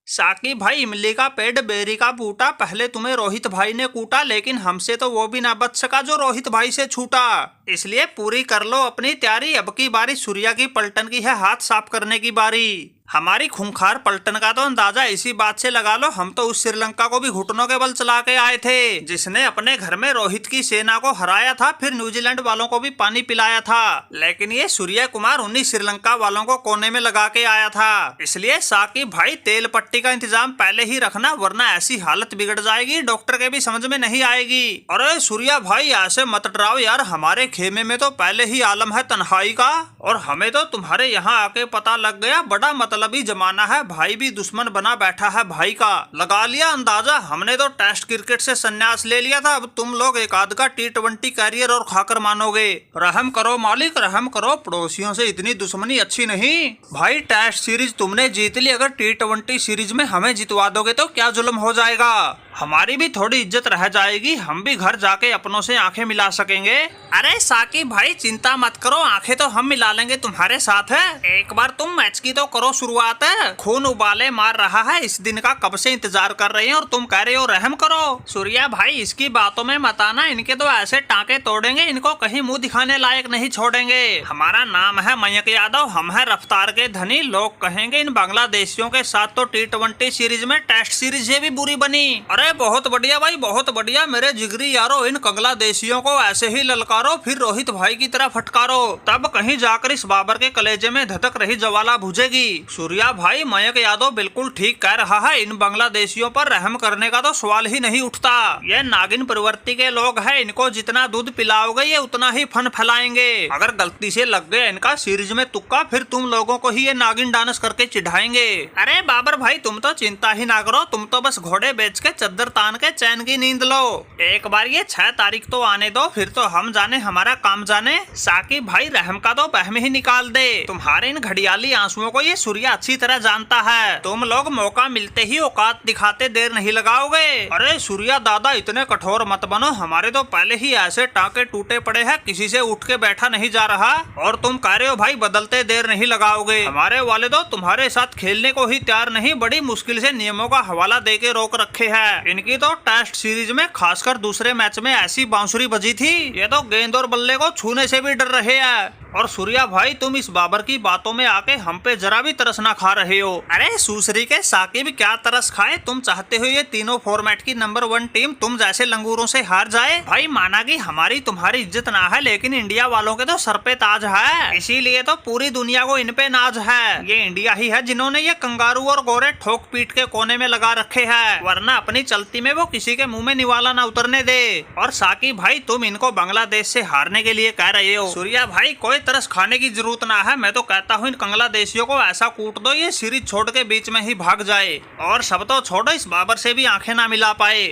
साकी भाई, इमली का पेड़ बेरी का बूटा, पहले तुम्हें रोहित भाई ने कूटा, लेकिन हमसे तो वो भी ना बच सका जो रोहित भाई से छूटा। इसलिए पूरी कर लो अपनी तैयारी, अब की बारी सूर्या की पलटन की है, हाथ साफ करने की बारी। हमारी खूंखार पलटन का तो अंदाजा इसी बात से लगा लो, हम तो उस श्रीलंका को भी घुटनों के बल चला के आए थे, जिसने अपने घर में रोहित की सेना को हराया था, फिर न्यूजीलैंड वालों को भी पानी पिलाया था। लेकिन ये सूर्य कुमार उन्हीं श्रीलंका वालों को कोने में लगा के आया था। इसलिए साकी भाई, तेल पट्टी का इंतजाम पहले ही रखना, वरना ऐसी हालत बिगड़ जाएगी डॉक्टर के भी समझ में नहीं आएगी। अरे सूर्या भाई, ऐसे मत डराओ यार, हमारे खेमे में तो पहले ही आलम है तन्हाई का, और हमें तो तुम्हारे यहाँ आके पता लग गया बड़ा मतलबी जमाना है, भाई भी दुश्मन बना बैठा है भाई का। लगा लिया अंदाजा, हमने तो टेस्ट क्रिकेट से संन्यास ले लिया था, अब तुम लोग एक आध का T20 कैरियर और खाकर मानोगे। रहम करो मालिक, रहम करो, पड़ोसियों से इतनी दुश्मनी अच्छी नहीं। भाई टेस्ट सीरीज तुमने जीत ली, अगर T20 सीरीज में हमें जितवा दोगे तो क्या जुल्म हो जाएगा, हमारी भी थोड़ी इज्जत रह जाएगी, हम भी घर जाके अपनों से आंखें मिला सकेंगे। अरे साकी भाई चिंता मत करो, आंखें तो हम मिला लेंगे तुम्हारे साथ है, एक बार तुम मैच की तो करो शुरुआत है, खून उबाले मार रहा है, इस दिन का कब से इंतजार कर रहे हैं और तुम कह रहे हो रहम करो। सूर्या भाई इसकी बातों में मत आना, इनके तो ऐसे टाँके तोड़ेंगे, इनको कहीं मुंह दिखाने लायक नहीं छोड़ेंगे। हमारा नाम है मयंक यादव, हम है रफ्तार के धनी, लोग कहेंगे इन बांग्लादेशियों के साथ तो T20 सीरीज में टेस्ट सीरीज भी बुरी बनी। अरे बहुत बढ़िया भाई, बहुत बढ़िया मेरे जिगरी यारो, इन बांग्लादेशियों को ऐसे ही ललकारो, फिर रोहित भाई की तरह फटकारो, तब कहीं जाकर इस बाबर के कलेजे में धधक रही ज्वाला बुझेगी। सूर्या भाई, मयंक यादव बिल्कुल ठीक कह रहा है, इन बांग्लादेशियों पर रहम करने का तो सवाल ही नहीं उठता। ये नागिन प्रवृत्ति के लोग हैं, इनको जितना दूध पिलाओगे ये उतना ही फन फैलाएंगे, अगर गलती से लग गया इनका सीरीज में तुक्का, फिर तुम लोगों को ही ये नागिन डांस करके चिढ़ाएंगे। अरे बाबर भाई तुम तो चिंता ही ना करो, तुम तो बस घोड़े बेच के चद्दर तान के चैन की नींद लो, एक बार ये 6 तारीख तो आने दो, फिर तो हम जाने हमारा काम जाने। साकी भाई रहम का तो बहम ही निकाल दे, तुम्हारे इन घड़ियाली आंसुओं को ये सूर्या अच्छी तरह जानता है, तुम लोग मौका मिलते ही औकात दिखाते देर नहीं लगाओगे। अरे सूर्या दादा इतने कठोर मत बनो, हमारे तो पहले ही ऐसे टाँके टूटे पड़े हैं, किसी से उठ के बैठा नहीं जा रहा, और तुम कह रहे हो भाई बदलते देर नहीं लगाओगे। हमारे वाले तो तुम्हारे साथ खेलने को ही तैयार नहीं, बड़ी मुश्किल से नियमों का हवाला दे के रोक रखे है। इनकी तो टेस्ट सीरीज में खासकर दूसरे मैच में ऐसी बांसुरी बजी थी, ये तो गेंद और बल्ले को छूने से भी डर रहे हैं। और सूर्या भाई तुम इस बाबर की बातों में आके हम पे जरा भी तरस ना खा रहे हो। अरे सूसरी के साकिब क्या तरस खाए, तुम चाहते हो ये तीनों फॉर्मेट की नंबर 1 टीम तुम जैसे लंगूरों से हार जाए। भाई माना कि हमारी तुम्हारी इज्जत ना है, लेकिन इंडिया वालों के तो सर पे ताज है, इसीलिए तो पूरी दुनिया को इन पे नाज है। ये इंडिया ही है जिन्होंने ये कंगारू और गोरे ठोक पीट के कोने में लगा रखे है, वरना अपनी चलती में वो किसी के मुंह में निवाला ना उतरने दे। और साकी भाई तुम इनको बांग्लादेश से हारने के लिए कह रहे हो, सूर्या भाई कोई तरस खाने की जरूरत ना है, मैं तो कहता हूँ इन बांग्लादेशियों को ऐसा कूट दो ये सीरीज छोड़ के बीच में ही भाग जाए, और सब तो छोड़ो इस बाबर से भी आंखें ना मिला पाए।